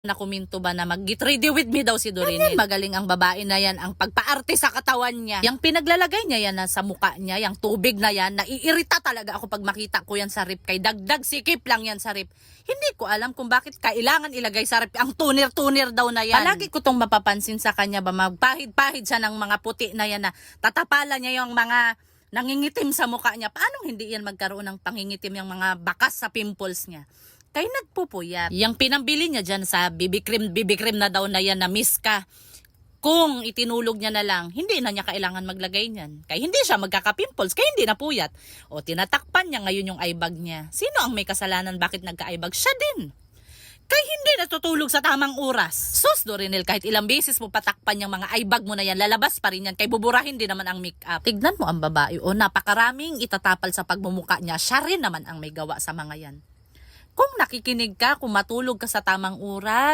Nakuminto ba na mag-get ready with me daw si Dorinel. Magaling ang babae na yan, ang pagpaarte sa katawan niya. Yung pinaglalagay niya yan na sa mukha niya, yung tubig na yan, naiirita talaga ako pag makita ko yan sa rip. Kay dagdag sikip lang yan sa rip. Hindi ko alam kung bakit kailangan ilagay sa rip ang tunir-tunir daw na yan. Palagi ko tong mapapansin sa kanya ba, magpahid-pahid siya ng mga puti na yan na tatapalan niya yung mga nangingitim sa mukha niya. Paano hindi yan magkaroon ng pangingitim yung mga bakas sa pimples niya? Kay nagpupuyat. Yung pinambili niya dyan sa BB cream na daw na yan na Miska. Kung itinulog niya na lang, hindi na niya kailangan maglagay niyan. Kaya hindi siya magkaka-pimples, kaya hindi na puyat. O tinatakpan niya ngayon yung eyebag niya. Sino ang may kasalanan bakit nagka-eyebag? Siya din. Kaya hindi natutulog sa tamang oras. Sus, Dorinel, kahit ilang beses mo patakpan yung mga eyebag mo na yan, lalabas pa rin yan. Kaya buburahin din naman ang makeup. Tignan mo ang babae. O napakaraming itatapal sa pagmumuka niya. Siya rin naman ang may gawa sa mga yan. Kung nakikinig ka, kung matulog ka sa tamang oras,